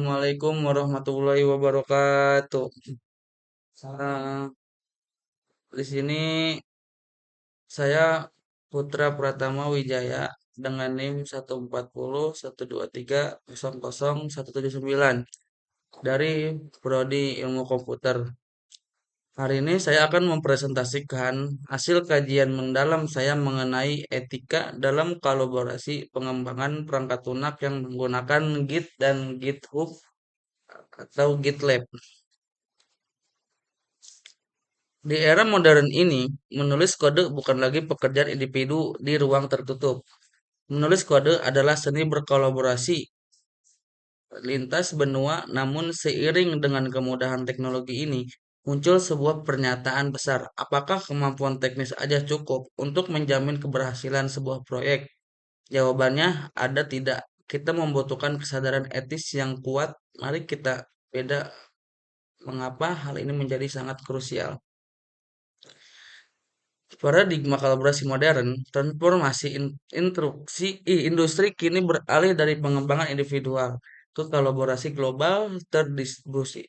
Assalamualaikum warahmatullahi wabarakatuh. Eh, di sini saya Putra Pratama Wijaya dengan NIM 140 123 00 179 dari Prodi Ilmu Komputer. Hari ini saya akan mempresentasikan hasil kajian mendalam saya mengenai etika dalam kolaborasi pengembangan perangkat lunak yang menggunakan Git dan GitHub atau GitLab. Di era modern ini, menulis kode bukan lagi pekerjaan individu di ruang tertutup. Menulis kode adalah seni berkolaborasi lintas benua, namun seiring dengan kemudahan teknologi ini, muncul sebuah pernyataan besar. Apakah kemampuan teknis aja cukup untuk menjamin keberhasilan sebuah proyek? Jawabannya ada tidak. Kita membutuhkan kesadaran etis yang kuat. Mari kita beda mengapa hal ini menjadi sangat krusial. Paradigma kolaborasi modern, transformasi industri kini beralih dari pengembangan individual ke kolaborasi global terdistribusi.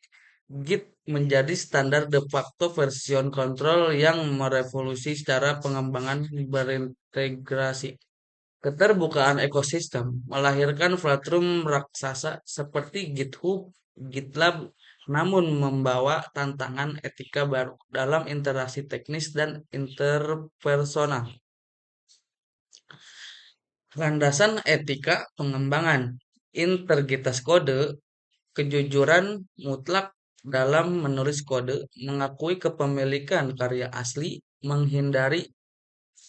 Git menjadi standar de facto version control yang merevolusi cara pengembangan berintegrasi. Keterbukaan ekosistem melahirkan platform raksasa seperti GitHub, GitLab, namun membawa tantangan etika baru dalam interaksi teknis dan interpersonal. Landasan etika pengembangan, integritas kode, kejujuran mutlak dalam menulis kode, mengakui kepemilikan karya asli, menghindari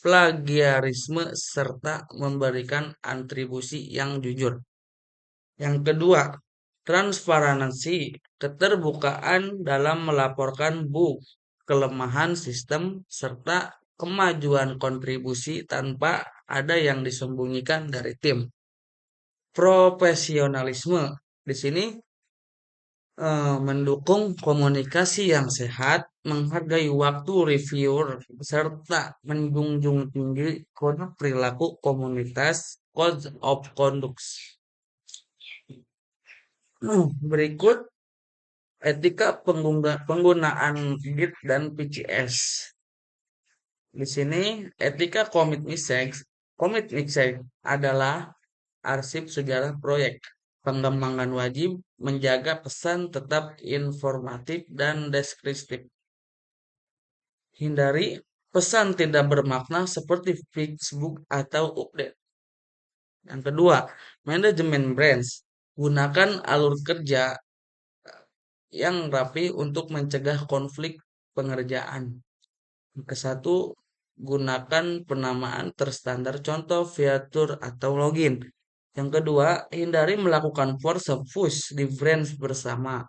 plagiarisme serta memberikan atribusi yang jujur. Yang kedua, transparansi, keterbukaan dalam melaporkan bug, kelemahan sistem, serta kemajuan kontribusi tanpa ada yang disembunyikan dari tim. Profesionalisme di sini mendukung komunikasi yang sehat, menghargai waktu reviewer, serta menjunjung tinggi kode perilaku komunitas code of conduct. Berikut etika penggunaan Git dan PCS. Di sini etika commit message adalah arsip sejarah proyek. Pengembangan wajib menjaga pesan tetap informatif dan deskriptif. Hindari pesan tidak bermakna seperti Facebook atau update. Yang kedua, manajemen branch. Gunakan alur kerja yang rapi untuk mencegah konflik pengerjaan. Yang kesatu, gunakan penamaan terstandar contoh fitur atau login. Yang kedua, hindari melakukan force push di branch bersama.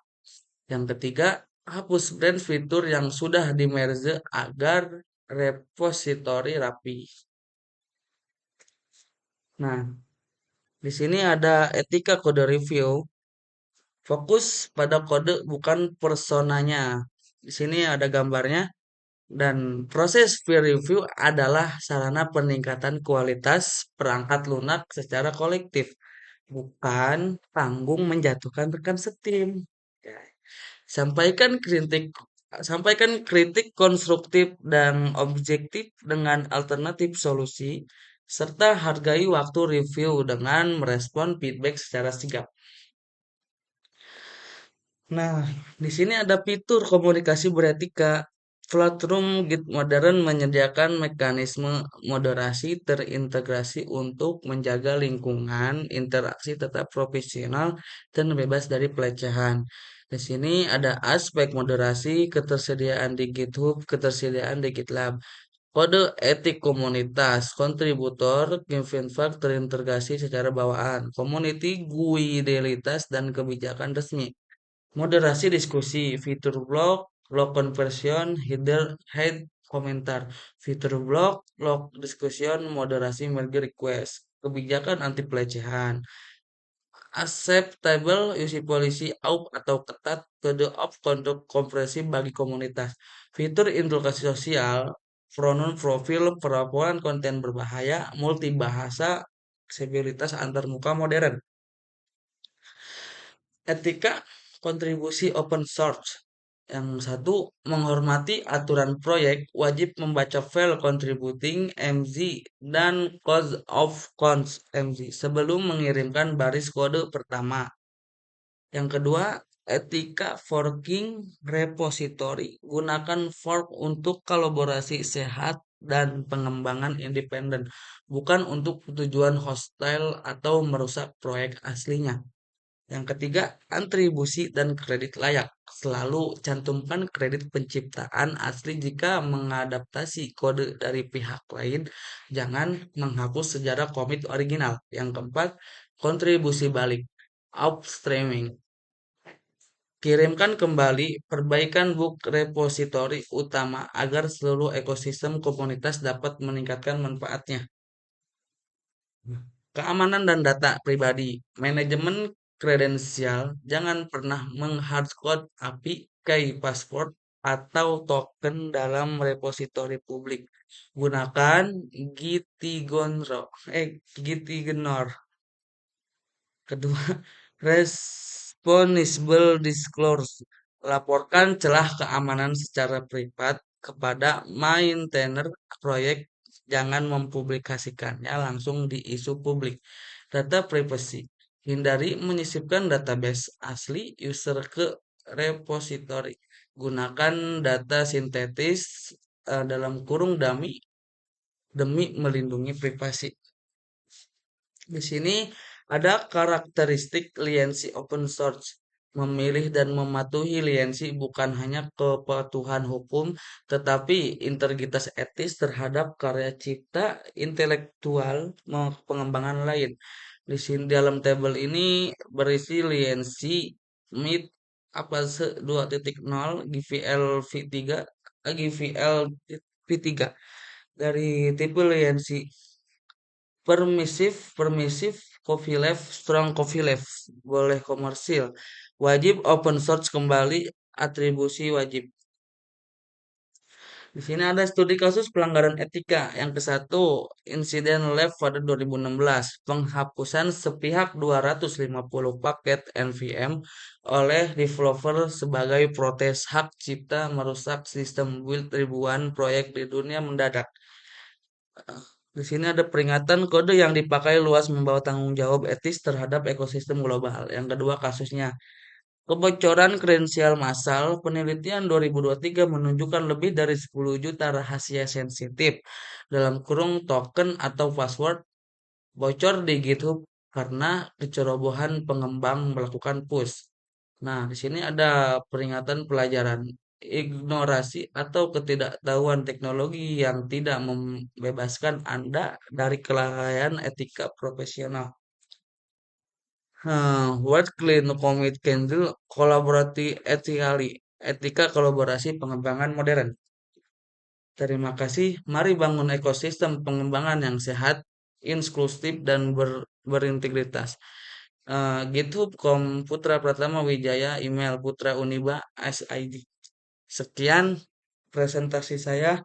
Yang ketiga, hapus branch fitur yang sudah di merge agar repositori rapi. Nah, di sini ada etika kode review. Fokus pada kode bukan personanya. Di sini ada gambarnya. Dan proses peer review adalah sarana peningkatan kualitas perangkat lunak secara kolektif, bukan tanggung menjatuhkan rekan setim. Ya. Sampaikan kritik, sampaikan kritik konstruktif dan objektif dengan alternatif solusi, serta hargai waktu review dengan merespon feedback secara sigap. Nah, di sini ada fitur komunikasi beretika. Platform Git modern menyediakan mekanisme moderasi terintegrasi untuk menjaga lingkungan interaksi tetap profesional dan bebas dari pelecehan. Di sini ada aspek moderasi, ketersediaan di GitHub, ketersediaan di GitLab. Kode etik komunitas, kontributor, Givenfark terintegrasi secara bawaan, community, guidelitas, dan kebijakan resmi. Moderasi diskusi, fitur blog, blog conversion, head komentar, fitur blog, blog discussion, moderasi merge request, kebijakan anti pelecehan, acceptable use policy out atau ketat, kode of conduct komprehensif bagi komunitas, fitur implikasi sosial, pronoun profil, pelaporan konten berbahaya, multibahasa, aksesibilitas antarmuka modern. Etika kontribusi open source. Yang satu, menghormati aturan proyek, wajib membaca file contributing MZ dan code of cons MZ sebelum mengirimkan baris kode pertama. Yang kedua, etika forking repository. Gunakan fork untuk kolaborasi sehat dan pengembangan independen, bukan untuk tujuan hostile atau merusak proyek aslinya. Yang ketiga, atribusi dan kredit layak. Selalu cantumkan kredit penciptaan asli jika mengadaptasi kode dari pihak lain. Jangan menghapus sejarah komit original. Yang keempat, kontribusi balik. Upstreaming. Kirimkan kembali perbaikan book repositori utama agar seluruh ekosistem komunitas dapat meningkatkan manfaatnya. Keamanan dan data pribadi. Manajemen kredensial. Jangan pernah menghardcode API, key password, atau token dalam repositori publik. Gunakan Gitignore. Kedua, responsible disclosure. Laporkan celah keamanan secara privat kepada maintainer proyek. Jangan mempublikasikannya langsung di isu publik. Data privacy. Hindari menyisipkan database asli user ke repository. Gunakan data sintetis dalam kurung dummy demi melindungi privasi. Di sini ada karakteristik lisensi open source. Memilih dan mematuhi lisensi bukan hanya kepatuhan hukum, tetapi integritas etis terhadap karya cipta intelektual pengembangan lain. Di sini dalam tabel ini berisi lisensi MIT apa 2.0 GVL V3 GVL V3 dari tipe lisensi permisif, copyleft, strong copyleft, boleh komersil, wajib open source kembali, atribusi wajib. Di sini ada studi kasus pelanggaran etika. Yang ke satu, insiden lab pada 2016, penghapusan sepihak 250 paket NVM oleh developer sebagai protes hak cipta merusak sistem build ribuan proyek di dunia mendadak. Di sini ada peringatan kode yang dipakai luas membawa tanggung jawab etis terhadap ekosistem global. Yang kedua kasusnya, kebocoran kredensial massal. Penelitian 2023 menunjukkan lebih dari 10 juta rahasia sensitif dalam kurung token atau password bocor di GitHub karena kecerobohan pengembang melakukan push. Nah, di sini ada peringatan pelajaran. Ignorasi atau ketidaktahuan teknologi yang tidak membebaskan Anda dari kelalaian etika profesional. What clean commit can do collaborative ethically. Etika kolaborasi pengembangan modern. Terima kasih. Mari bangun ekosistem pengembangan yang sehat, inklusif, dan berintegritas. GitHub.com Putra Pratama Wijaya, email Putra Uniba SID. Sekian presentasi saya.